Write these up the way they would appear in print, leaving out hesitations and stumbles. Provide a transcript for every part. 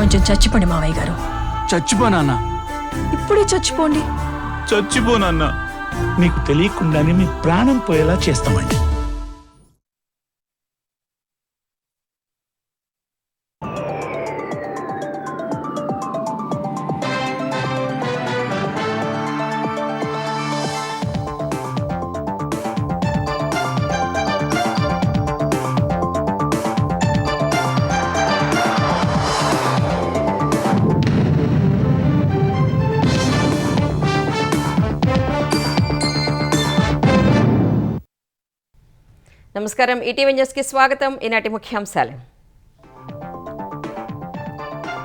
కొంచెం చచ్చిపోండి మావయ్య గారు. చచ్చిపోనా? ఇప్పుడే చచ్చిపోండి. చచ్చిపోనన్నా. మీకు తెలియకుండానే మీ ప్రాణం పోయేలా చేస్తామండి. నమస్కారం, ఈటీవీ న్యూస్కి స్వాగతం. ఈనాటి ముఖ్యాంశాలు.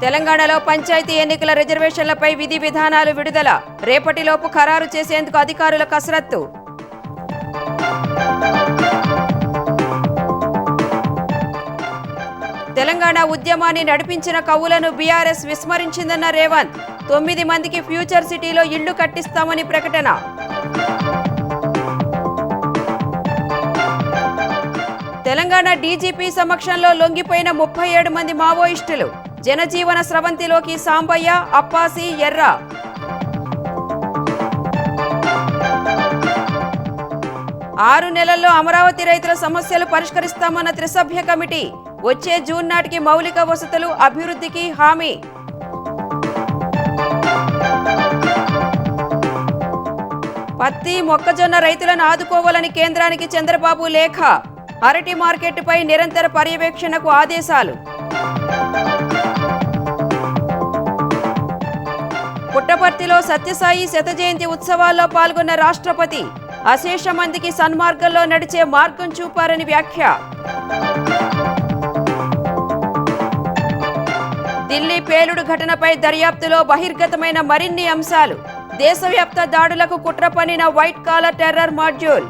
తెలంగాణలో పంచాయతీ ఎన్నికల రిజర్వేషన్లపై విధి విధానాలు విడుదల. రేపటిలోపు ఖరారు చేసేందుకు అధికారుల కసరత్తు. తెలంగాణ ఉద్యమాన్ని నడిపించిన కవులను బీఆర్ఎస్ విస్మరించిందన్న రేవంత్. 9 మందికి ఫ్యూచర్ సిటీలో ఇళ్లు కట్టిస్తామని ప్రకటన. తెలంగాణ డీజీపీ సమక్షంలో లొంగిపోయిన 37 మంది మావోయిస్టులు. జనజీవన స్రవంతిలోకి సాంబయ్య, అప్పాసి, ఎర్ర. ఆరు నెలల్లో అమరావతి రైతుల సమస్యలు పరిష్కరిస్తామన్న త్రిసభ్య కమిటీ. వచ్చే జూన్ నాటికి మౌలిక వసతులు అభివృద్ధికి హామీ. పత్తి, మొక్కజొన్న రైతులను ఆదుకోవాలని కేంద్రానికి చంద్రబాబు లేఖ. అరటి మార్కెట్పై నిరంతర పర్యవేక్షణకు ఆదేశాలు. పుట్టపర్తిలో సత్యసాయి శత జయంతి ఉత్సవాల్లో పాల్గొన్న రాష్ట్రపతి. అశేష మందికి సన్మార్గంలో నడిచే మార్గం చూపారని వ్యాఖ్య. ఢిల్లీ పేలుడు ఘటనపై దర్యాప్తులో బహిర్గతమైన మరిన్ని అంశాలు. దేశవ్యాప్త దాడులకు కుట్ర పన్నిన white collar terror module.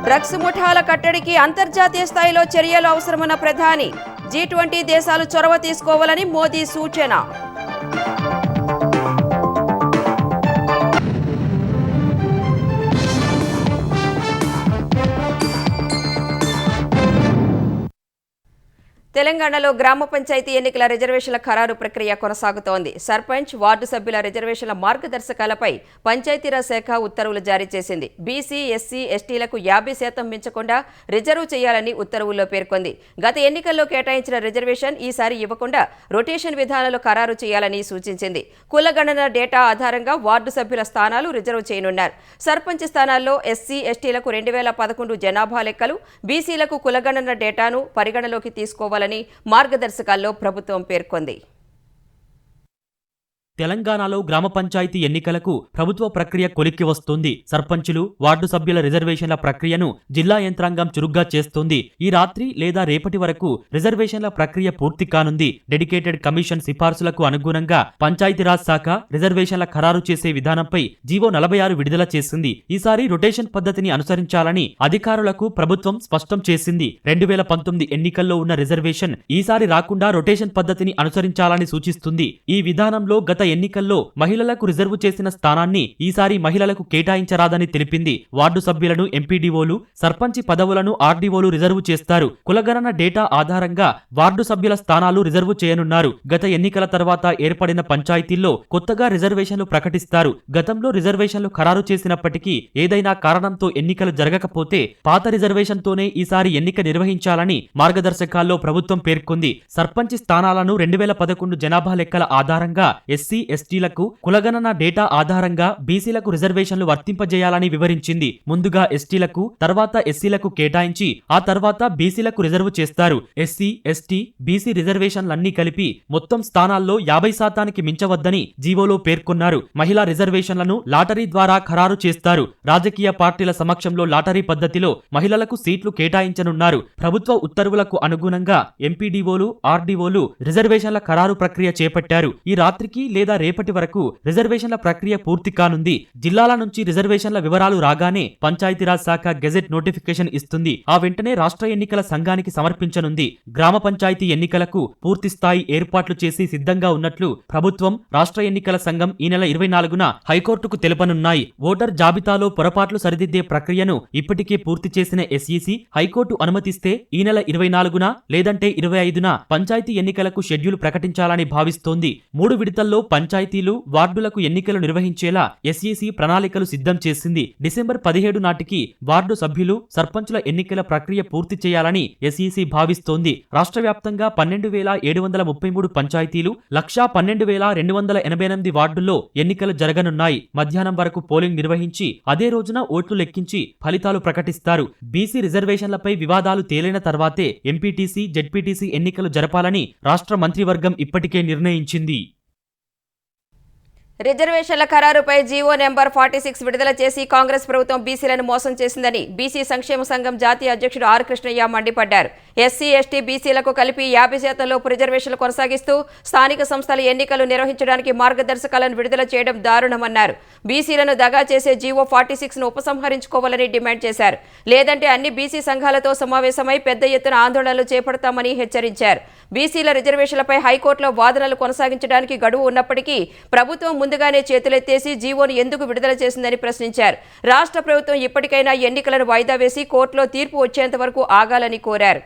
Drugs ముఠాల కట్టడికి అంతర్జాతీయ స్థాయిలో చర్యలు అవసరమన్న ప్రధాని. G20 దేశాలు చొరవ తీసుకోవాలని మోదీ సూచన. తెలంగాణలో గ్రామ పంచాయతీ ఎన్నికల రిజర్వేషన్ల ఖరారు ప్రక్రియ కొనసాగుతోంది. సర్పంచ్, వార్డు సభ్యుల రిజర్వేషన్ల మార్గదర్శకాలపై పంచాయతీరాజ్ శాఖ ఉత్తర్వులు జారీ చేసింది. బీసీ, ఎస్సీ, ఎస్టీలకు 50% మించకుండా రిజర్వ్ చేయాలని ఉత్తర్వుల్లో పేర్కొంది. గత ఎన్నికల్లో కేటాయించిన రిజర్వేషన్ ఈసారి ఇవ్వకుండా రొటేషన్ విధానంలో ఖరారు చేయాలని సూచించింది. కులగణన డేటా ఆధారంగా వార్డు సభ్యుల స్థానాలు రిజర్వ్ చేయనున్నారు. సర్పంచ్ స్థానాల్లో ఎస్సీ, ఎస్టీలకు 2011 జనాభా లెక్కలు, బీసీలకు కులగణన డేటాను పరిగణలోకి తీసుకోవాలని మార్గదర్శకాల్లో ప్రభుత్వం పేర్కొంది. తెలంగాణలో గ్రామ పంచాయతీ ఎన్నికలకు ప్రభుత్వ ప్రక్రియ కొలిక్కి వస్తుంది. సర్పంచులు, వార్డు సభ్యుల రిజర్వేషన్ల ప్రక్రియను జిల్లా యంత్రాంగం చురుగ్గా చేస్తుంది. ఈ రాత్రి లేదా రేపటి వరకు రిజర్వేషన్ల ప్రక్రియ పూర్తి కానుంది. డెడికేటెడ్ కమిషన్ సిఫార్సులకు అనుగుణంగా పంచాయతీరాజ్ శాఖ రిజర్వేషన్ల ఖరారు చేసే విధానంపై జీవో 46 విడుదల చేసింది. ఈసారి రొటేషన్ పద్ధతిని అనుసరించాలని అధికారులకు ప్రభుత్వం స్పష్టం చేసింది. 2019 ఎన్నికల్లో ఉన్న రిజర్వేషన్ ఈసారి రాకుండా రొటేషన్ పద్ధతిని అనుసరించాలని సూచిస్తుంది. ఈ విధానంలో గత ఎన్నికల్లో మహిళలకు రిజర్వు చేసిన స్థానాన్ని ఈసారి మహిళలకు కేటాయించరాదని తెలిపింది. వార్డు సభ్యులను ఎంపీడీఓలు, సర్పంచి పదవులను ఆర్డీఓలు రిజర్వు చేస్తారు. కులగణన డేటా ఆధారంగా వార్డు సభ్యుల స్థానాలు రిజర్వు చేయనున్నారు. గత ఎన్నికల తర్వాత ఏర్పడిన పంచాయతీల్లో కొత్తగా రిజర్వేషన్లు ప్రకటిస్తారు. గతంలో రిజర్వేషన్లు ఖరారు చేసినప్పటికీ ఏదైనా కారణంతో ఎన్నికలు జరగకపోతే పాత రిజర్వేషన్తోనే ఈసారి ఎన్నిక నిర్వహించాలని మార్గదర్శకాల్లో ప్రభుత్వం పేర్కొంది. సర్పంచి స్థానాలను 2011 జనాభా లెక్కల ఆధారంగా ఎస్సీ, ఎస్టీలకు, కులగణన డేటా ఆధారంగా బీసీలకు రిజర్వేషన్లు వర్తింపజేయాలని వివరించింది. ముందుగా ఎస్టీలకు, తర్వాత ఎస్సీలకు కేటాయించి ఆ తర్వాత బీసీలకు రిజర్వు చేస్తారు. ఎస్సీ, ఎస్టీ, బీసీ రిజర్వేషన్లన్నీ కలిపి మొత్తం స్థానాల్లో 50% మించవద్దని జీవోలో పేర్కొన్నారు. మహిళా రిజర్వేషన్లను లాటరీ ద్వారా ఖరారు చేస్తారు. రాజకీయ పార్టీల సమక్షంలో లాటరీ పద్ధతిలో మహిళలకు సీట్లు కేటాయించనున్నారు. ప్రభుత్వ ఉత్తర్వులకు అనుగుణంగా ఎంపీడీఓలు, ఆర్డీఓలు రిజర్వేషన్ల ఖరారు ప్రక్రియ చేపట్టారు. ఈ రాత్రికి లేదా లేదా రేపటి వరకు రిజర్వేషన్ల ప్రక్రియ పూర్తి కానుంది. జిల్లాల నుంచి రిజర్వేషన్ల వివరాలు రాగానే పంచాయతీరాజ్ శాఖ గెజెట్ నోటిఫికేషన్ ఇస్తుంది. ఆ వెంటనే రాష్ట్ర ఎన్నికల సంఘానికి సమర్పించనుంది. గ్రామ పంచాయతీ ఎన్నికలకు పూర్తి స్థాయి ఏర్పాట్లు చేసి సిద్ధంగా ఉన్నట్లు ప్రభుత్వం, రాష్ట్ర ఎన్నికల సంఘం ఈ నెల 24న హైకోర్టుకు తెలుపనున్నాయి. ఓటర్ జాబితాలో పొరపాట్లు సరిదిద్దే ప్రక్రియను ఇప్పటికే పూర్తి చేసిన ఎస్ఈసి హైకోర్టు అనుమతిస్తే ఈ నెల 24న లేదంటే 25న పంచాయతీ ఎన్నికలకు షెడ్యూల్ ప్రకటించాలని భావిస్తోంది. 3 విడతల్లో పంచాయతీలు, వార్డులకు ఎన్నికలు నిర్వహించేలా ఎస్ఈసి ప్రణాళికలు సిద్ధం చేసింది. డిసెంబర్ 17 నాటికి వార్డు సభ్యులు, సర్పంచుల ఎన్నికల ప్రక్రియ పూర్తి చేయాలని ఎస్ఈసి భావిస్తోంది. రాష్ట్ర వ్యాప్తంగా 12,733 పంచాయతీలు, 1,12,288 వార్డుల్లో ఎన్నికలు జరగనున్నాయి. మధ్యాహ్నం వరకు పోలింగ్ నిర్వహించి అదే రోజున ఓట్లు లెక్కించి ఫలితాలు ప్రకటిస్తారు. బీసీ రిజర్వేషన్లపై వివాదాలు తేలిన తర్వాతే ఎంపీటీసీ, జెడ్పీటీసీ ఎన్నికలు జరపాలని రాష్ట్ర మంత్రివర్గం ఇప్పటికే నిర్ణయించింది. రిజర్వేషన్ల ఖరారుపై జీవో నెంబర్ 46 విడుదల చేసి కాంగ్రెస్ ప్రభుత్వం బీసీలను మోసం చేసిందని బీసీ సంక్షేమ సంఘం జాతీయ అధ్యక్షుడు ఆర్ కృష్ణయ్య మండిపడ్డారు. ఎస్సీ, ఎస్టీ, బీసీలకు కలిపి 50% రిజర్వేషన్లు కొనసాగిస్తూ స్థానిక సంస్థల ఎన్నికలు నిర్వహించడానికి మార్గదర్శకాలను విడుదల చేయడం దారుణమన్నారు. బీసీలను దగా చేసే జీవో 46ను ఉపసంహరించుకోవాలని డిమాండ్ చేశారు. లేదంటే అన్ని బీసీ సంఘాలతో సమావేశమై పెద్ద ఎత్తున ఆందోళనలు చేపడతామని హెచ్చరించారు. బీసీల రిజర్వేషన్లపై హైకోర్టులో వాదనలు కొనసాగించడానికి గడువు ఉన్నప్పటికీ ప్రభుత్వం ముందుగానే చేతులెత్తేసి జీవోను ఎందుకు విడుదల చేసిందని ప్రశ్నించారు. రాష్ట్ర ప్రభుత్వం ఇప్పటికైనా ఎన్నికలను వాయిదా వేసి కోర్టులో తీర్పు వచ్చేంత వరకు ఆగాలని కోరారు.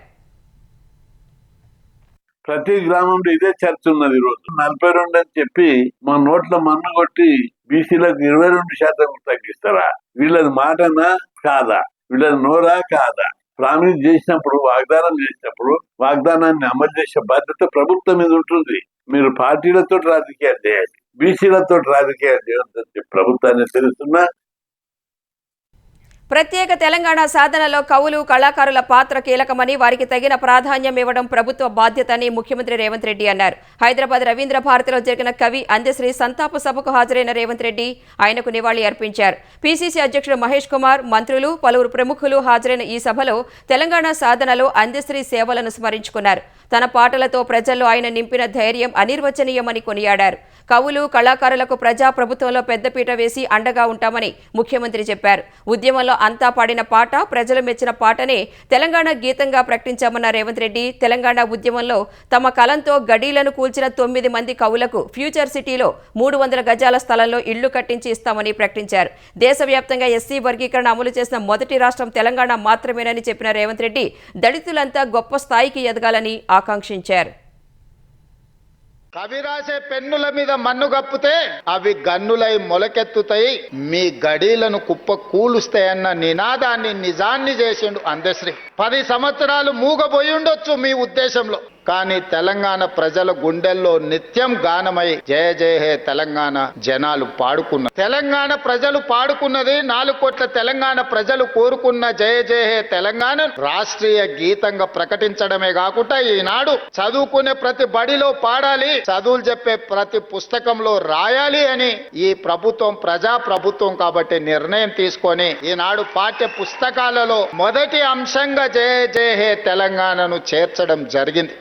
ప్రతి గ్రామంలో ఇదే చర్చ ఉన్నది. ఈరోజు 42 అని చెప్పి మా నోట్ల మన్ను కొట్టి బీసీలకు 22% తగ్గిస్తారా? వీళ్ళది మాటనా కాదా? వీళ్ళది నోరా కాదా? ప్రామిస్ చేసినప్పుడు, వాగ్దానం చేసినప్పుడు వాగ్దానాన్ని అమలు చేసే బాధ్యత ప్రభుత్వం మీద ఉంటుంది. మీరు పార్టీలతో రాజకీయాలు చేయాలి, బీసీలతో రాజకీయాలు చేయొద్దని ప్రభుత్వాన్ని తెలుస్తున్నా. ప్రత్యేక తెలంగాణ సాధనలో కవులు, కళాకారుల పాత్ర కీలకమని, వారికి తగిన ప్రాధాన్యం ఇవ్వడం ప్రభుత్వ బాధ్యత అని ముఖ్యమంత్రి రేవంత్ రెడ్డి అన్నారు. హైదరాబాద్ రవీంద్ర భారతిలో జరిగిన కవి అందశ్రీ సంతాప సభకు హాజరైన రేవంత్ రెడ్డి ఆయనకు నివాళి అర్పించారు. పీసీసీ అధ్యక్షుడు మహేష్ కుమార్, మంత్రులు, పలువురు ప్రముఖులు హాజరైన ఈ సభలో తెలంగాణ సాధనలో అందశ్రీ సేవలను స్మరించుకున్నారు. తన పాటలతో ప్రజల్లో ఆయన నింపిన ధైర్యం అనిర్వచనీయమని కొనియాడారు. కవులు, కళాకారులకు ప్రజా ప్రభుత్వంలో పెద్దపీట వేసి అండగా ఉంటామని ముఖ్యమంత్రి చెప్పారు. ఉద్యమంలో అంతా పాడిన పాట, ప్రజలు మెచ్చిన పాటనే తెలంగాణ గీతంగా ప్రకటించామన్న రేవంత్ రెడ్డి, తెలంగాణ ఉద్యమంలో తమ కలంతో గడీలను కూల్చిన 9 మంది కవులకు ఫ్యూచర్ సిటీలో 300 గజాల స్థలంలో ఇళ్లు కట్టించి ఇస్తామని ప్రకటించారు. దేశవ్యాప్తంగా ఎస్సీ వర్గీకరణ అమలు చేసిన మొదటి రాష్ట్రం తెలంగాణ మాత్రమేనని చెప్పిన రేవంత్ రెడ్డి, దళితులంతా గొప్ప స్థాయికి ఎదగాలని ఆకాంక్షించారు. కవి రాసే పెన్నుల మీద మన్ను కప్పితే అవి గన్నులై మొలకెత్తుతాయి, మీ గడీలను కుప్ప కూలుస్తాయన్న నినాదాన్ని నిజాన్ని చేసిండు అందశ్రీ. 10 సంవత్సరాలు మూగబోయి ఉండొచ్చు మీ ఉద్దేశంలో, కానీ తెలంగాణ ప్రజల గుండెల్లో నిత్యం గానమై జయ జయ హే తెలంగాణ జనాలు పాడుకున్నారు. తెలంగాణ ప్రజలు పాడుకున్నది, 4 కోట్ల తెలంగాణ ప్రజలు కోరుకున్న జయ జయ హే తెలంగాణ రాష్ట్రీయ గీతంగా ప్రకటించడమే కాకుండా ఈనాడు చదువుకునే ప్రతి బడిలో పాడాలి, చదువులు చెప్పే ప్రతి పుస్తకంలో రాయాలి అని ఈ ప్రభుత్వం ప్రజా ప్రభుత్వం కాబట్టి నిర్ణయం తీసుకొని ఈనాడు పాఠ్య పుస్తకాలలో మొదటి అంశంగా జయ జయ హే తెలంగాణను చేర్చడం జరిగింది.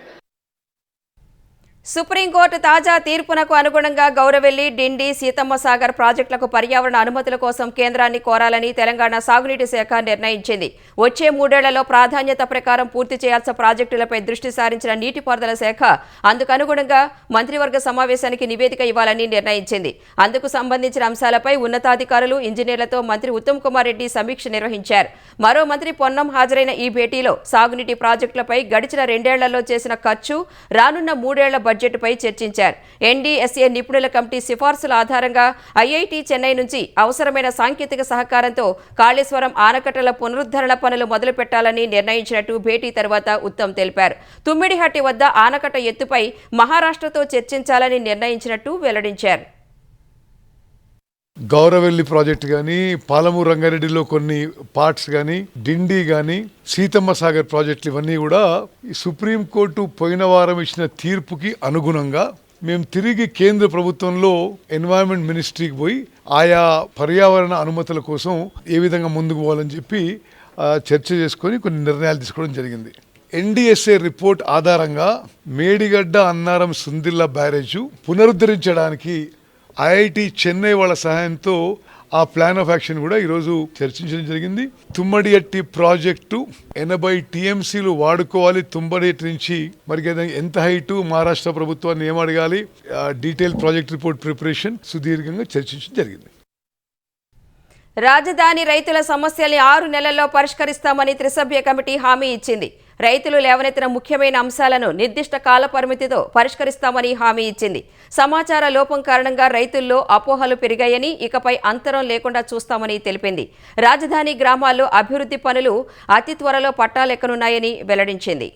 సుప్రీంకోర్టు తాజా తీర్పునకు అనుగుణంగా గౌరవెల్లి, డిండి, సీతమ్మ సాగర్ ప్రాజెక్టులకు పర్యావరణ అనుమతుల కోసం కేంద్రాన్ని కోరాలని తెలంగాణ సాగునీటి శాఖ నిర్ణయించింది. వచ్చే 3 ఏళ్లలో ప్రాధాన్యత ప్రకారం పూర్తి చేయాల్సిన ప్రాజెక్టులపై దృష్టి సారించిన నీటిపారుదల శాఖ అందుకు అనుగుణంగా మంత్రివర్గ సమావేశానికి నివేదిక ఇవ్వాలని నిర్ణయించింది. అందుకు సంబంధించిన అంశాలపై ఉన్నతాధికారులు, ఇంజనీర్లతో మంత్రి ఉత్తమ్ కుమార్ రెడ్డి సమీక్ష నిర్వహించారు. మరో మంత్రి పొన్నం హాజరైన ఈ భేటీలో సాగునీటి ప్రాజెక్టులపై గడిచిన 2 ఏళ్లలో చేసిన ఖర్చు, రానున్న 3 ఏళ్ల బడ్జెట్పై చర్చించారు. ఎన్డీఎస్ఏ నిపుణుల కమిటీ సిఫార్సుల ఆధారంగా ఐఐటి చెన్నై నుంచి అవసరమైన సాంకేతిక సహకారంతో కాళేశ్వరం ఆనకట్టల పునరుద్ధరణ పనులు మొదలు పెట్టాలని నిర్ణయించినట్టు భేటీ తర్వాత ఉత్తమ్ తెలిపారు. తుమ్మిడిహట్టి వద్ద ఆనకట్ట ఎత్తుపై మహారాష్ట్రతో చర్చించాలని నిర్ణయించినట్టు వెల్లడించారు. గౌరవెల్లి ప్రాజెక్ట్ కానీ, పాలమూరు రంగారెడ్డిలో కొన్ని పార్ట్స్ కానీ, డిండి కానీ, సీతమ్మ సాగర్ ప్రాజెక్టులు ఇవన్నీ కూడా సుప్రీంకోర్టు పోయిన వారం ఇచ్చిన తీర్పుకి అనుగుణంగా మేము తిరిగి కేంద్ర ప్రభుత్వంలో ఎన్వైరన్మెంట్ మినిస్ట్రీకి పోయి ఆయా పర్యావరణ అనుమతుల కోసం ఏ విధంగా ముందుకు పోవాలని చెప్పి చర్చ చేసుకొని కొన్ని నిర్ణయాలు తీసుకోవడం జరిగింది. ఎన్డీఎస్ఏ రిపోర్ట్ ఆధారంగా మేడిగడ్డ అన్నారం సుందిల్ల బ్యారేజ్ పునరుద్ధరించడానికి ఐఐటి చెన్నై వాళ్ళ సహాయంతో ఆ ప్లాన్ ఆఫ్ యాక్షన్ కూడా ఈరోజు చర్చించడం జరిగింది. తుమ్మడియట్టి ప్రాజెక్టు 80 టీఎంసీలు వాడుకోవాలి. తుమ్మడియట్టి నుంచి మరి ఎంత హైటు మహారాష్ట్ర ప్రభుత్వాన్ని ఏమడగాలి, డీటెయిల్ ప్రాజెక్ట్ రిపోర్ట్ ప్రిపరేషన్ సుదీర్ఘంగా చర్చించడం జరిగింది. రాజధాని రైతుల సమస్యల్ని 6 నెలల్లో పరిష్కరిస్తామని త్రిసభ్య కమిటీ హామీ ఇచ్చింది. రైతులు లేవనెత్తిన ముఖ్యమైన అంశాలను నిర్దిష్ట కాల పరిమితితో పరిష్కరిస్తామని హామీ ఇచ్చింది. సమాచార లోపం కారణంగా రైతుల్లో అపోహలు పెరిగాయని, ఇకపై అంతరం లేకుండా చూస్తామని తెలిపింది. రాజధాని గ్రామాల్లో అభివృద్ధి పనులు అతి త్వరలో పట్టాలెక్కనున్నాయని వెల్లడించింది.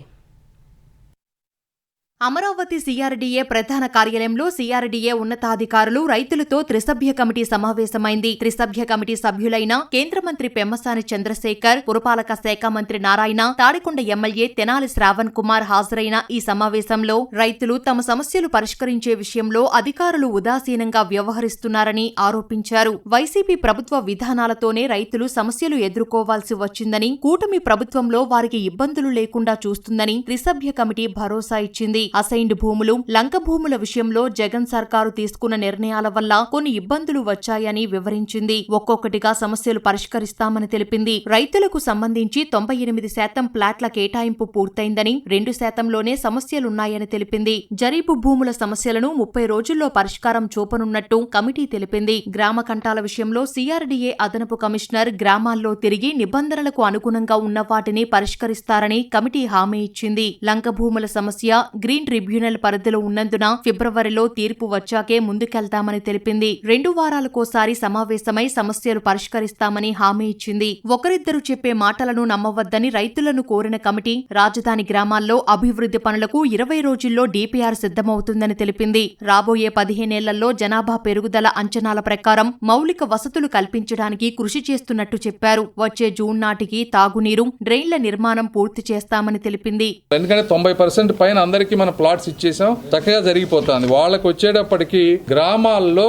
అమరావతి సిఆర్డీఏ ప్రధాన కార్యాలయంలో సిఆర్డీఏ ఉన్నతాధికారులు రైతులతో త్రిసభ్య కమిటీ సమావేశమైంది. త్రిసభ్య కమిటీ సభ్యులైన కేంద్ర మంత్రి పెమ్మసాని చంద్రశేఖర్, పురపాలక శాఖ మంత్రి నారాయణ, తాడికొండ ఎమ్మెల్యే తెనాలి శ్రావణ్ కుమార్ హాజరైన ఈ సమావేశంలో రైతులు తమ సమస్యలు పరిష్కరించే విషయంలో అధికారులు ఉదాసీనంగా వ్యవహరిస్తున్నారని ఆరోపించారు. వైసీపీ ప్రభుత్వ విధానాలతోనే రైతులు సమస్యలు ఎదుర్కోవాల్సి వచ్చిందని, కూటమి ప్రభుత్వంలో వారికి ఇబ్బందులు లేకుండా చూస్తుందని త్రిసభ్య కమిటీ భరోసా ఇచ్చింది. అసైన్డ్ భూములు, లంక భూముల విషయంలో జగన్ సర్కారు తీసుకున్న నిర్ణయాల వల్ల కొన్ని ఇబ్బందులు వచ్చాయని వివరించింది. ఒక్కొక్కటిగా సమస్యలు పరిష్కరిస్తామని తెలిపింది. రైతులకు సంబంధించి 98% ప్లాట్ల కేటాయింపు పూర్తయిందని, 2%లోనే సమస్యలున్నాయని తెలిపింది. జరీపు భూముల సమస్యలను 30 రోజుల్లో పరిష్కారం చూపనున్నట్టు కమిటీ తెలిపింది. గ్రామ కంటాల విషయంలో సిఆర్డీఏ అదనపు కమిషనర్ గ్రామాల్లో తిరిగి నిబంధనలకు అనుగుణంగా ఉన్న వాటిని పరిష్కరిస్తారని కమిటీ హామీ ఇచ్చింది. లంక భూముల సమస్య గ్రీన్ ట్రిబ్యునల్ పరిధిలో ఉన్నందున ఫిబ్రవరిలో తీర్పు వచ్చాకే ముందుకెళ్తామని తెలిపింది. 2 వారాలకోసారి సమావేశమై సమస్యలు పరిష్కరిస్తామని హామీ ఇచ్చింది. ఒకరిద్దరు చెప్పే మాటలను నమ్మవద్దని రైతులను కోరిన కమిటీ రాజధాని గ్రామాల్లో అభివృద్ధి పనులకు 20 రోజుల్లో డీపీఆర్ సిద్ధమవుతుందని తెలిపింది. రాబోయే 15 ఏళ్లలో జనాభా పెరుగుదల అంచనాల ప్రకారం మౌలిక వసతులు కల్పించడానికి కృషి చేస్తున్నట్టు చెప్పారు. వచ్చే జూన్ నాటికి తాగునీరు, డ్రైన్ల నిర్మాణం పూర్తి చేస్తామని తెలిపింది. ఎందుకంటే 90% పైన అందరికీ మన ప్లాట్స్ ఇచ్చేసాం, చక్కగా జరిగిపోతుంది. వాళ్ళకి వచ్చేటప్పటికి గ్రామాల్లో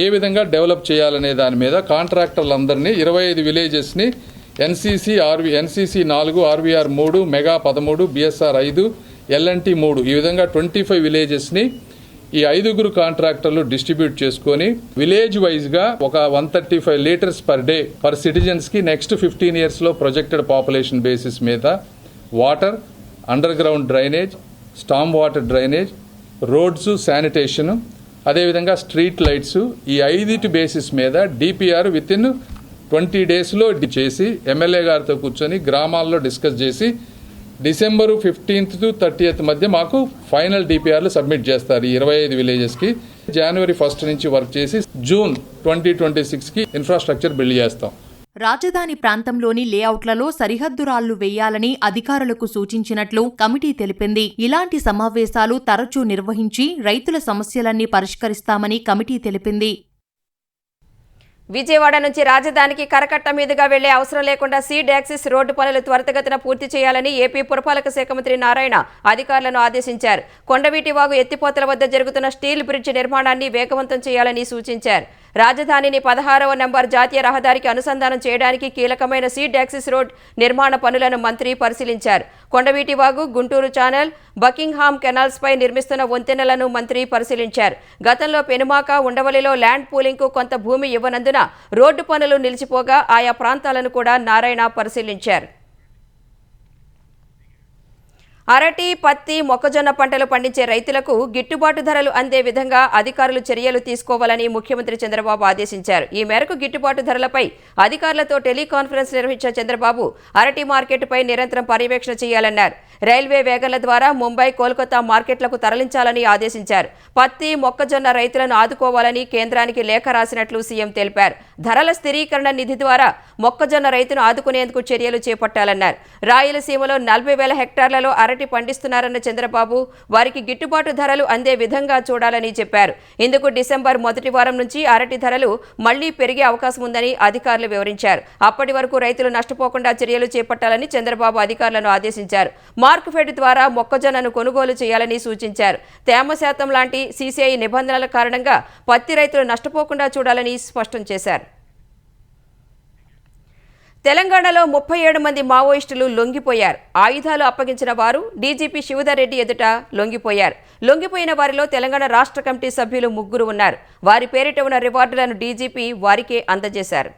ఏ విధంగా డెవలప్ చేయాలనే దాని మీద కాంట్రాక్టర్లందరినీ 25 విలేజెస్ ని NCC 4, RVR 3, Mega 13, BSR 5, LNT 3 ఈ విధంగా 25 విలేజెస్ ని ఈ 5 కాంట్రాక్టర్లు డిస్ట్రిబ్యూట్ చేసుకుని విలేజ్ వైజ్ గా ఒక 135 litres per day per citizens కి నెక్స్ట్ 15 years లో ప్రొజెక్టెడ్ పాపులేషన్ బేసిస్ మీద water, under ground drainage, storm water drainage, roads, sanitation, అదేవిధంగా స్ట్రీట్ లైట్స్ ఈ 5 బేసిస్ మీద డిపిఆర్ విత్ ఇన్ 20 days చేసి ఎమ్మెల్యే గారితో కూర్చొని గ్రామాల్లో డిస్కస్ చేసి December 15th to 30th మధ్య మాకు ఫైనల్ డిపిఆర్లు సబ్మిట్ చేస్తారు. ఈ 25 విలేజెస్కి January 1st నుంచి వర్క్ చేసి June 2026కి ఇన్ఫ్రాస్ట్రక్చర్ బిల్డ్ చేస్తాం. రాజధాని ప్రాంతంలోని లేఅవుట్లలో సరిహద్దు రాళ్లు వేయాలని అధికారులకు సూచించినట్లు కమిటీ తెలిపింది. ఇలాంటి సమావేశాలు తరచూ నిర్వహించి రైతుల సమస్యలన్నీ పరిష్కరిస్తామని కమిటీ తెలిపింది. విజయవాడ నుంచి రాజధానికి కరకట్ట మీదుగా వెళ్లే అవసరం లేకుండా సీడ్ యాక్సిస్ రోడ్డు పనులు త్వరితగతిన పూర్తి చేయాలని ఏపీ పురపాలక శాఖ మంత్రి నారాయణ అధికారులను ఆదేశించారు. కొండవీటి వాగు ఎత్తిపోతల వద్ద జరుగుతున్న స్టీల్ బ్రిడ్జ్ నిర్మాణాన్ని వేగవంతం చేయాలని సూచించారు. రాజధానిని 16వ నంబర్ జాతీయ రహదారికి అనుసంధానం చేయడానికి కీలకమైన సీడ్ యాక్సిస్ రోడ్ నిర్మాణ పనులను మంత్రి పరిశీలించారు. Kondaveeti Vagu, Guntur channel, Buckingham canals పై నిర్మిస్తున్న వంతెనలను మంత్రి పరిశీలించారు. గతంలో పెనుమాక, ఉండవల్లిలో ల్యాండ్ పూలింగ్ కు కొంత భూమి ఇవ్వనందున రోడ్డు పనులు నిలిచిపోగా ఆయా ప్రాంతాలను కూడా నారాయణ పరిశీలించారు. అరటి, పత్తి, మొక్కజొన్న పంటలు పండించే రైతులకు గిట్టుబాటు ధరలు అందే విధంగా అధికారులు చర్యలు తీసుకోవాలని ముఖ్యమంత్రి చంద్రబాబు ఆదేశించారు. ఈ మేరకు గిట్టుబాటు ధరలపై అధికారులతో టెలికాన్ఫరెన్స్ నిర్వహించిన చంద్రబాబు అరటి మార్కెట్పై నిరంతరం పర్యవేక్షణ చేయాలన్నారు. రైల్వే వేగన్ల ద్వారా ముంబై, కోల్కతా మార్కెట్లకు తరలించాలని ఆదేశించారు. పత్తి, మొక్కజొన్న రైతులను ఆదుకోవాలని కేంద్రానికి లేఖ రాసినట్లు సీఎం తెలిపారు. ధరల స్థిరీకరణ నిధి ద్వారా మొక్కజొన్న రైతును ఆదుకునేందుకు చర్యలు చేపట్టాలన్నారు. రాయలసీమలో 40,000 హెక్టార్లలో అరటి పండిస్తున్నారన్న చంద్రబాబు వారికి గిట్టుబాటు ధరలు అందే విధంగా చూడాలని చెప్పారు. ఇందుకు డిసెంబర్ మొదటి వారం నుంచి అరటి ధరలు మళ్లీ పెరిగే అవకాశం ఉందని అధికారులు వివరించారు. అప్పటి వరకు రైతులు నష్టపోకుండా చర్యలు చేపట్టాలని చంద్రబాబు అధికారులను ఆదేశించారు. మార్క్ఫెడ్ ద్వారా మొక్కజొన్నను కొనుగోలు చేయాలని సూచించారు. తేమ శాతం లాంటి సీసీఐ నిబంధనల కారణంగా పత్తి రైతులు నష్టపోకుండా చూడాలని స్పష్టం చేశారు. తెలంగాణలో 37 మంది మావోయిస్టులు లొంగిపోయారు. ఆయుధాలు అప్పగించిన వారు డీజీపీ శివధర్ రెడ్డి ఎదుట లొంగిపోయారు. లొంగిపోయిన వారిలో తెలంగాణ రాష్ట్ర కమిటీ సభ్యులు 3 ఉన్నారు. వారి పేరిట ఉన్న రివార్డులను డీజీపీ వారికే అందజేశారు.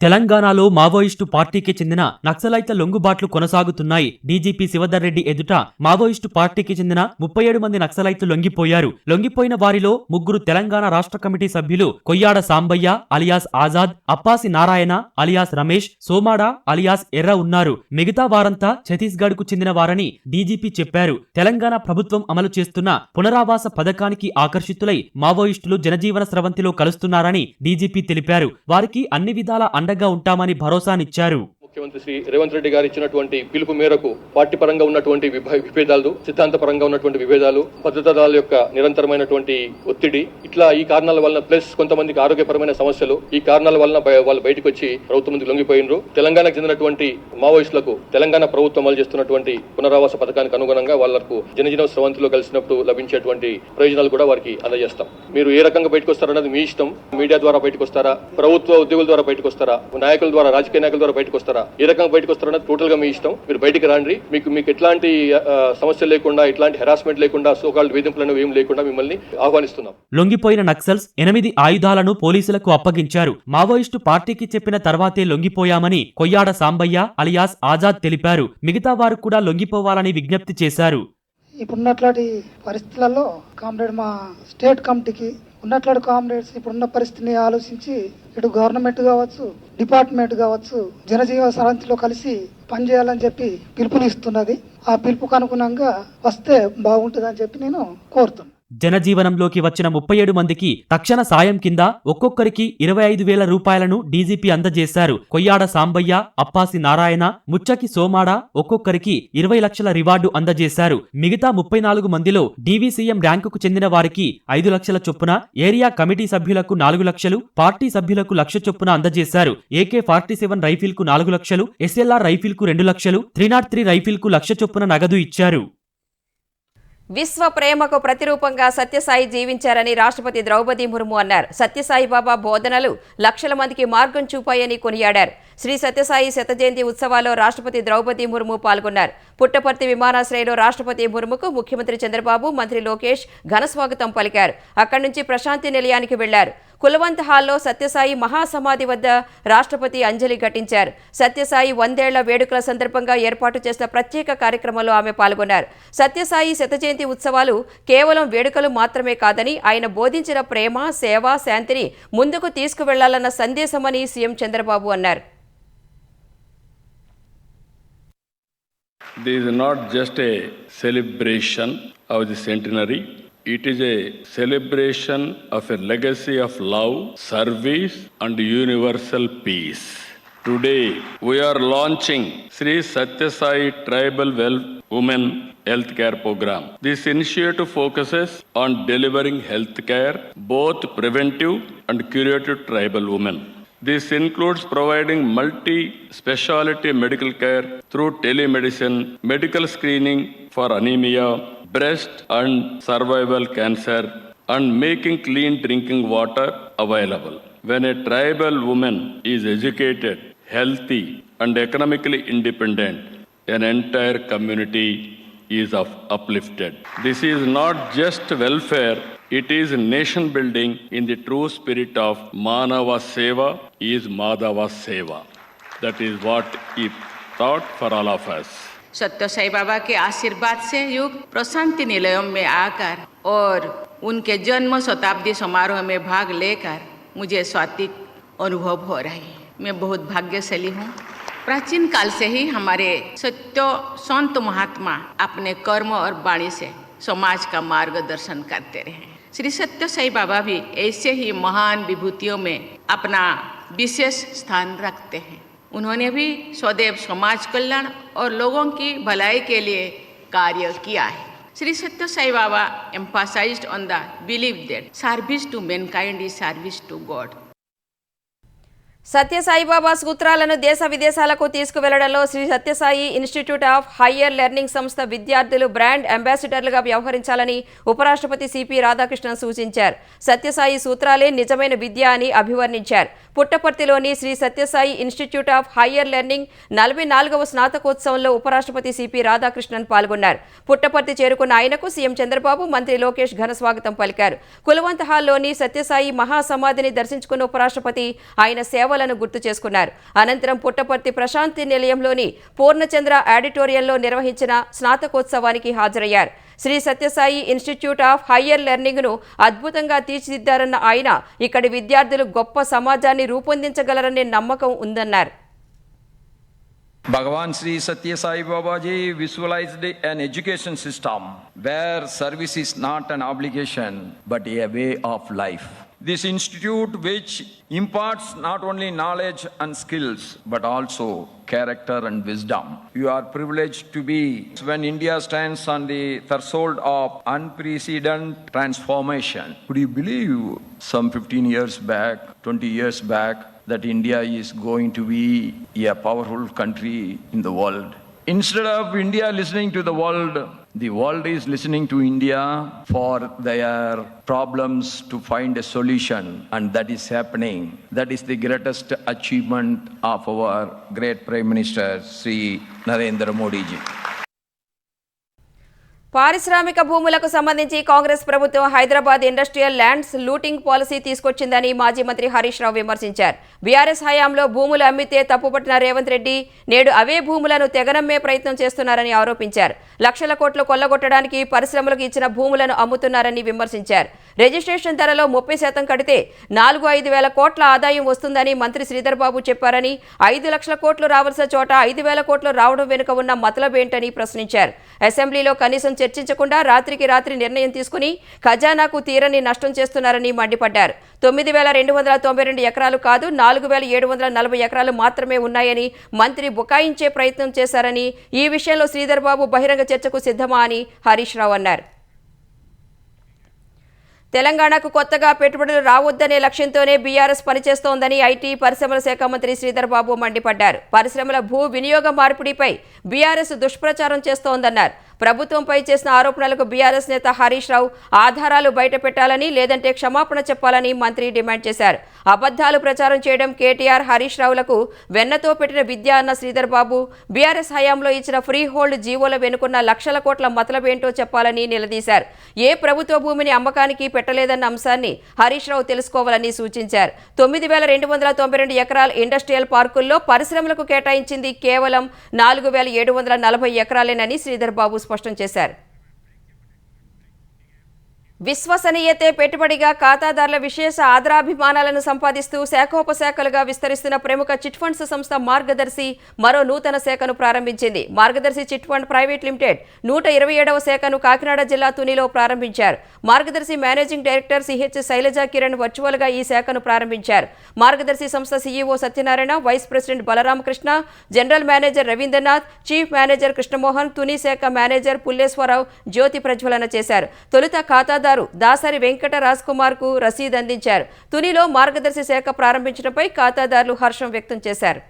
తెలంగాణలో మావోయిస్టు పార్టీకి చెందిన నక్సలైట్ల లొంగుబాట్లు కొనసాగుతున్నాయి. డీజీపీ శివధర్ రెడ్డి ఎదుట మావోయిస్టు పార్టీకి చెందిన 37 మంది నక్సలైట్లు లొంగిపోయారు. లొంగిపోయిన వారిలో 3 తెలంగాణ రాష్ట్ర కమిటీ సభ్యులు Koyyada Sambaiah alias Azad, Appasi Narayana alias Ramesh, Somada alias Erra ఉన్నారు. మిగతా వారంతా ఛత్తీస్గఢ్ కు చెందిన వారని డీజీపీ చెప్పారు. తెలంగాణ ప్రభుత్వం అమలు చేస్తున్న పునరావాస పథకానికి ఆకర్షితులై మావోయిస్టులు జనజీవన స్రవంతిలో కలుస్తున్నారని డీజీపీ తెలిపారు. వారికి అన్ని విధాల అండగా ఉంటామని భరోసానిచ్చారు. ముఖ్యమంత్రి శ్రీ రేవంత్ రెడ్డి గారు ఇచ్చినటువంటి పిలుపు మేరకు పార్టీ పరంగా ఉన్నటువంటి విభేదాలు, సిద్ధాంత పరంగా ఉన్నటువంటి విభేదాలు, భద్రతా దళాల యొక్క నిరంతరమైనటువంటి ఒత్తిడి, ఇట్లా ఈ కారణాల వలన ప్లస్ కొంతమందికి ఆరోగ్యపరమైన సమస్యలు, ఈ కారణాల వలన వాళ్ళు బయటకు వచ్చి ప్రభుత్వం ముందుకు లొంగిపోయినరు. తెలంగాణకు చెందినటువంటి మావోయిస్టులకు తెలంగాణ ప్రభుత్వం అమలు చేస్తున్నటువంటి పునరావాస పథకానికి అనుగుణంగా వాళ్లకు జనజీవన స్రవంతిలో కలిసినప్పుడు లభించేటువంటి ప్రయోజనాలు కూడా వారికి అందజేస్తాం. మీరు ఏ రకంగా బయటకు వస్తారన్నది మీ ఇష్టం. మీడియా ద్వారా బయటకు వస్తారా, ప్రభుత్వ ఉద్యోగుల ద్వారా బయటకు వస్తారా, నాయకుల ద్వారా, రాజకీయ నాయకుల ద్వారా బయటకు వస్తారా, ఏ రకంగా బయటకు వస్తారన్నది టోటల్ గా మీ ఇష్టం. మీరు బయటికి రాండి. మీకు ఎట్లాంటి సమస్యలు లేకుండా, ఎట్లాంటి హెరాస్మెంట్ లేకుండా, సోకాల్డ్ వేధింపులను ఏం లేకుండా మిమ్మల్ని ఆహ్వానిస్తున్నాం. లొంగిపోయిన నక్సల్స్ 8 ఆయుధాలను పోలీసులకు అప్పగించారు. మావోయిస్టు పార్టీకి చెప్పిన తర్వాతే లొంగిపోయామని కొయ్యాడ సాంబయ్య అలియాస్ ఆజాద్ తెలిపారు. మిగతా వారు కూడా లొంగిపోవాలని విజ్ఞప్తి చేశారు. ఇప్పుడున్నట్లాంటి పరిస్థితులలో కామ్రేడ్ మా స్టేట్ కమిటీకి ఉన్నట్లాంటి కామ్రేడ్స్ ఇప్పుడున్న పరిస్థితిని ఆలోచించి ఇటు గవర్నమెంట్ కావచ్చు, డిపార్ట్మెంట్ కావచ్చు, జనజీవన సరంతిలో కలిసి పనిచేయాలని చెప్పి పిలుపునిస్తున్నది. ఆ పిలుపుకు అనుగుణంగా వస్తే బాగుంటుందని చెప్పి నేను కోరుతున్నాను. జనజీవనంలోకి వచ్చిన 37 మందికి తక్షణ సాయం కింద ఒక్కొక్కరికి 25,000 రూపాయలను డీజీపీ అందజేశారు. కొయ్యాడ సాంబయ్య, అప్పాసి నారాయణ, ముచ్చకి సోమాడ ఒక్కొక్కరికి 20 లక్షల రివార్డు అందజేశారు. మిగతా 34 మందిలో డీవీసీఎం ర్యాంకుకు చెందిన వారికి 5 లక్షల చొప్పున, ఏరియా కమిటీ సభ్యులకు 4 లక్షలు, పార్టీ సభ్యులకు 1 లక్ష చొప్పున అందజేశారు. AK-47 రైఫిల్ కు 4 లక్షలు, SLR రైఫిల్ కు 2 లక్షలు, 303 రైఫిల్ కు 1 లక్ష చొప్పున నగదు ఇచ్చారు. విశ్వ ప్రేమకు ప్రతిరూపంగా సత్యసాయి జీవించారని రాష్ట్రపతి ద్రౌపది ముర్ము అన్నారు. సత్యసాయి బాబా బోధనలు లక్షల మందికి మార్గం చూపాయని కొనియాడారు. శ్రీ సత్యసాయి శత జయంతి ఉత్సవాల్లో రాష్ట్రపతి ద్రౌపది ముర్ము పాల్గొన్నారు. పుట్టపర్తి విమానాశ్రయంలో రాష్ట్రపతి ముర్ముకు ముఖ్యమంత్రి చంద్రబాబు, మంత్రి లోకేష్ ఘనస్వాగతం పలికారు. అక్కడి నుంచి ప్రశాంతి నిలయానికి వెళ్లారు. కులవంత్ హాల్లో సత్యసాయి మహాసమాధి వద్ద రాష్ట్రపతి అంజలి ఘటించారు. సత్యసాయి 100 ఏళ్ల వేడుకల సందర్భంగా ఏర్పాటు చేసిన ప్రత్యేక కార్యక్రమంలో ఆమె పాల్గొన్నారు. సత్యసాయి శత జయంతి ఉత్సవాలు కేవలం వేడుకలు మాత్రమే కాదని, ఆయన బోధించిన ప్రేమ, సేవ, శాంతిని ముందుకు తీసుకువెళ్లాలన్న సందేశమని సీఎం చంద్రబాబు అన్నారు. This is not just a celebration of the centenary. It is a celebration of a legacy of love, service, and universal peace. Today, we are launching Sri Satya Sai Tribal Women Healthcare Program. This initiative focuses on delivering healthcare, both preventive and curative tribal women. This includes providing multi-speciality medical care through telemedicine, medical screening for anemia, breast and cervical cancer, and making clean drinking water available. When a tribal woman is educated, healthy, and economically independent, an entire community is uplifted. This is not just welfare, it is nation building in the true spirit of Manava Seva is Madhava Seva. That is what he taught for all of us. सत्य साई बाबा के आशीर्वाद से युग प्रशांति निलयों में आकर और उनके जन्म शताब्दी समारोह में भाग लेकर मुझे स्वात्विक अनुभव हो रही है. मैं बहुत भाग्यशाली हूँ. प्राचीन काल से ही हमारे सत्य संत महात्मा अपने कर्म और वाणी से समाज का मार्गदर्शन करते रहे. श्री सत्य साई बाबा भी ऐसे ही महान विभूतियों में अपना विशेष स्थान रखते हैं. उन्होंने भी सदैव समाज कल्याण और लोगों की भलाई के लिए कार्य किया है. श्री सत्य Sai Baba emphasized on the belief that service to mankind is service to God. Sathya Sai Baba సూత్రాలను దేశ విదేశాలకు తీసుకువెళ్లడంలో Shri Sathya Sai institute of higher learning సంస్థ విద్యార్థులు బ్రాండ్ అంబాసిడర్లుగా వ్యవహరించాలని ఉపరాష్ట్రపతి సిపి రాధాకృష్ణన్ సూచించారు. సత్యసాయి సూత్రాలే నిజమైన విద్య అని అభివర్ణించారు. పుట్టపర్తిలోని Shri Sathya Sai institute of higher learning 44వ స్నాతకోత్సవంలో ఉపరాష్ట్రపతి సిపి రాధాకృష్ణన్ పాల్గొన్నారు. పుట్టపర్తి చేరుకున్న ఆయనకు సీఎం చంద్రబాబు, మంత్రి లోకేష్ ఘన స్వాగతం పలికారు. కులవంత హాల్లోని సత్యసాయి మహాసమాధిని దర్శించుకున్న ఉపరాష్ట్రపతి ఆయన సేవలను గుర్తు చేసుకున్నారు. అనంతరం పుట్టపర్తి ప్రశాంతి నిలయంలోని పూర్ణచంద్ర ఆడిటోరియంలో నిర్వహించిన స్నాతకోత్సవానికి హాజరయ్యారు. Shri Sathya Sai institute of higher learning ను అద్భుతంగా తీర్చిదిద్దారన్న ఆయన ఇక్కడి విద్యార్థులు గొప్ప సమాజాన్ని రూపొందించగలరనే నమ్మకం ఉందన్నారు. Bhagavan Sri Satya Sai Baba Ji visualized an education system where service is not an obligation but a way of life. This institute, which imparts not only knowledge and skills but also character and wisdom. You are privileged to be when India stands on the threshold of unprecedented transformation. Could you believe some 15 years back, 20 years back, that India is going to be a powerful country in the world? Instead of India listening to the world is listening to India for their problems to find a solution, and that is happening. That is the greatest achievement of our great Prime Minister Sri Narendra Modi ji. పారిశ్రామిక భూములకు సంబంధించి కాంగ్రెస్ ప్రభుత్వం Hyderabad industrial lands looting policy తీసుకొచ్చిందని మాజీ మంత్రి హరీష్ రావు విమర్శించారు. BRS హయాంలో భూములు అమ్మితే తప్పుపట్టిన రేవంత్ రెడ్డి నేడు అవే భూములను తెగనమ్మే ప్రయత్నం చేస్తున్నారని ఆరోపించారు. లక్షల కోట్లు కొల్లగొట్టడానికి పరిశ్రమలకు ఇచ్చిన భూములను అమ్ముతున్నారని విమర్శించారు. రిజిస్ట్రేషన్ ధరలో 30% కడితే 4-5 వేల కోట్ల ఆదాయం వస్తుందని మంత్రి శ్రీధర్ బాబు చెప్పారని, 5 లక్షల కోట్లు రావాల్సిన చోట 5 వేల కోట్లు రావడం వెనుక ఉన్న మతలబేంటని ప్రశ్నించారు. అసెంబ్లీలో కనీసం చర్చించకుండా రాత్రికి రాత్రి నిర్ణయం తీసుకుని ఖజానాకు తీరని నష్టం చేస్తున్నారని మండిపడ్డారు. 9,292 ఎకరాలు కాదు 4,740 ఎకరాలు మాత్రమే ఉన్నాయని మంత్రి బుకాయించే ప్రయత్నం చేశారని, ఈ విషయంలో శ్రీధర్ బాబు బహిరంగ చర్చకు సిద్ధమా అని హరీష్ రావు అన్నారు. తెలంగాణకు కొత్తగా పెట్టుబడులు రావొద్దనే లక్ష్యంతోనే బీఆర్ఎస్ పనిచేస్తోందని ఐటీ పరిశ్రమల శాఖ మంత్రి శ్రీధర్ బాబు మండిపడ్డారు. పరిశ్రమల భూ వినియోగ మార్పిడిపై బీఆర్ఎస్ దుష్ప్రచారం చేస్తోందన్నారు. ప్రభుత్వంపై చేసిన ఆరోపణలకు బీఆర్ఎస్ నేత హరీష్ రావు ఆధారాలు బయటపెట్టాలని, లేదంటే క్షమాపణ చెప్పాలని మంత్రి డిమాండ్ చేశారు. అబద్ధాలు ప్రచారం చేయడం కేటీఆర్, హరీష్ రావులకు వెన్నతో పెట్టిన విద్య అన్న శ్రీధర్ బాబు బీఆర్ఎస్ హయాంలో ఇచ్చిన ఫ్రీ హోల్డ్ జీవోల వెనుకున్న లక్షల కోట్ల మతలబేంటో చెప్పాలని నిలదీశారు. ఏ ప్రభుత్వ భూమిని అమ్మకానికి పెట్టలేదన్న అంశాన్ని హరీష్ రావు తెలుసుకోవాలని సూచించారు. 9,292 ఎకరాల ఇండస్ట్రియల్ పార్కుల్లో పరిశ్రమలకు కేటాయించింది కేవలం 4,740 ఎకరాలేనని శ్రీధర్ బాబు స్పష్టం చేశారు. విశ్వసనీయతే పెట్టుబడిగా ఖాతాదారుల విశేష ఆదరాభిమానాలను సంపాదిస్తూ శాఖోపశాఖలుగా విస్తరిస్తున్న ప్రముఖ చిట్ ఫండ్స్ సంస్థ మార్గదర్శి మరో నూతన శాఖను ప్రారంభించింది. Margadarsi chit fund private limited 127వ శాఖను కాకినాడ జిల్లా తునిలో ప్రారంభించారు. Margadarsi managing director CH Sailaja Kiran వర్చువల్గా ఈ శాఖను ప్రారంభించారు. మార్గదర్శి సంస్థ CEO Satyanarayana, vice president Balaramakrishna, general manager Ravindranath, chief manager Krishnamohan, Tuni శాఖ మేనేజర్ పుల్లేశ్వరరావు జ్యోతి ప్రజ్వలన చేశారు. తొలుత ఖాతాదారు దాసరి వెంకట రాజ్ కుమార్ కు రసీదు అందించారు. తునిలో మార్గదర్శి శాఖ ప్రారంభించడంపై ఖాతాదారులు హర్షం వ్యక్తం చేశారు.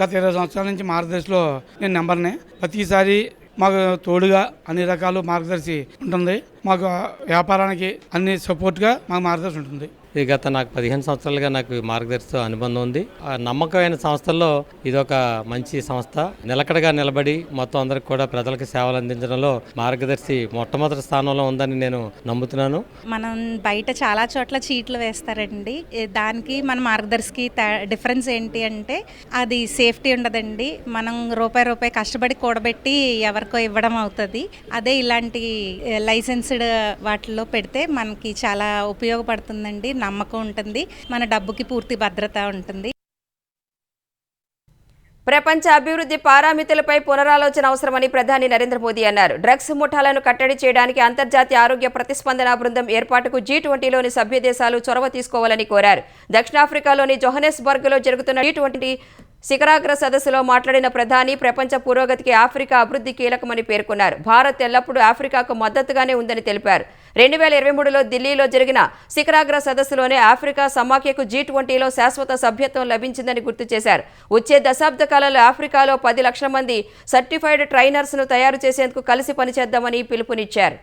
గత 20 సంవత్సరాల నుంచి మార్గదర్శిలో నేను నెంబర్నే. ప్రతిసారి మాకు తోడుగా అన్ని రకాలు మార్గదర్శి ఉంటుంది. మాకు వ్యాపారానికి అన్ని సపోర్ట్గా మాకు మార్గదర్శి ఉంటుంది. గత నాకు 15 సంవత్సరాలుగా నాకు మార్గదర్శితో అనుబంధం ఉంది. ఆ నమ్మకమైన సంస్థల్లో ఇదొక మంచి సంస్థ. నిలకడగా నిలబడి మొత్తం అందరికి కూడా ప్రజలకు సేవలు అందించడంలో మార్గదర్శి మొట్టమొదటి స్థానంలో ఉందని నేను నమ్ముతున్నాను. మనం బయట చాలా చోట్ల చీట్లు వేస్తారండి. దానికి మన మార్గదర్శికి డిఫరెన్స్ ఏంటి అంటే అది సేఫ్టీ ఉండదండి. మనం రూపాయి కష్టపడి కూడబెట్టి ఎవరికో ఇవ్వడం అవుతుంది. అదే ఇలాంటి లైసెన్స్డ్ వాటిల్లో పెడితే మనకి చాలా ఉపయోగపడుతుందండి. నమ్మకం ఉంటుంది, మన డబ్బుకి పూర్తి భద్రత ఉంటుంది. ప్రపంచ అభివృద్ధి పారామితులపై పునరాలోచన అవసరమని ప్రధాని నరేంద్ర మోదీ అన్నారు. డ్రగ్స్ ముఠాలను కట్టడి చేయడానికి అంతర్జాతీయ ఆరోగ్య ప్రతిస్పందన బృందం ఏర్పాటుకు G20లోని సభ్య దేశాలు చొరవ తీసుకోవాలని కోరారు. దక్షిణాఫ్రికాలోని జోహనెస్బర్గ్లో జరుగుతున్న G20 శిఖరాగ్ర సదస్సులో మాట్లాడిన ప్రధాని ప్రపంచ పురోగతికి ఆఫ్రికా అభివృద్ధి కీలకమని పేర్కొన్నారు. భారత్ ఎల్లప్పుడూ ఆఫ్రికాకు మద్దతుగానే ఉందని తెలిపారు. 2023లో ఢిల్లీలో జరిగిన శిఖరాగ్ర సదస్సులోనే ఆఫ్రికా సమాఖ్యకు G20లో శాశ్వత సభ్యత్వం లభించిందని గుర్తు చేశారు. వచ్చే దశాబ్ద కాలంలో ఆఫ్రికాలో 10 లక్షల మంది సర్టిఫైడ్ ట్రైనర్స్ను తయారు చేసేందుకు కలిసి పనిచేద్దామని పిలుపునిచ్చారు.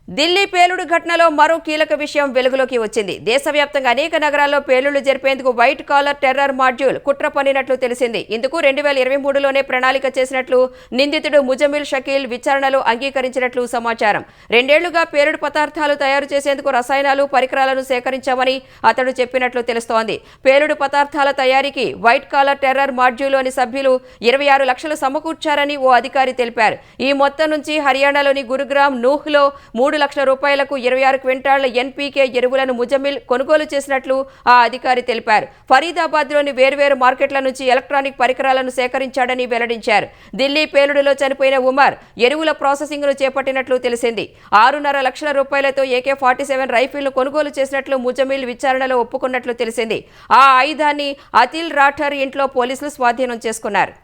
ఢిల్లీ పేలుడు ఘటనలో మరో కీలక విషయం వెలుగులోకి వచ్చింది. దేశవ్యాప్తంగా అనేక నగరాల్లో పేలుళ్లు జరిపేందుకు వైట్ కాలర్ టెర్రర్ మాడ్యూల్ కుట్ర పన్నినట్లు తెలిసింది. ఇందుకు 2023లోనే ప్రణాళిక చేసినట్లు నిందితుడు ముజమిల్ షకీల్ విచారణలో అంగీకరించినట్లు సమాచారం. 2 ఏళ్లుగా పేలుడు పదార్థాలు తయారు చేసేందుకు రసాయనాలు, పరికరాలను సేకరించామని అతడు చెప్పినట్లు తెలుస్తోంది. పేలుడు పదార్థాల తయారీకి వైట్ కాలర్ టెర్రర్ మాడ్యూల్లోని సభ్యులు 26 లక్షలు సమకూర్చారని ఓ అధికారి తెలిపారు. ఈ మొత్తం నుంచి హర్యానాలోని గురుగ్రామ్ నూహ్లో 3 లక్షల రూపాయలకు 26 క్వింటాళ్ల NPK ఎరువులను ముజమిల్ కొనుగోలు చేసినట్లు ఆ అధికారి తెలిపారు. ఫరీదాబాద్లోని వేర్వేరు మార్కెట్ల నుంచి ఎలక్ట్రానిక్ పరికరాలను సేకరించాడని వెల్లడించారు. ఢిల్లీ పేలుడులో చనిపోయిన ఉమర్ ఎరువుల ప్రాసెసింగ్ను చేపట్టినట్లు తెలిసింది. 6.5 లక్షల రూపాయలతో AK-47 రైఫిల్ను కొనుగోలు చేసినట్లు ముజమిల్ విచారణలో ఒప్పుకున్నట్లు తెలిసింది. ఆ ఆయుధాన్ని అతిల్ రాఠర్ ఇంట్లో పోలీసులు స్వాధీనం చేసుకున్నారు.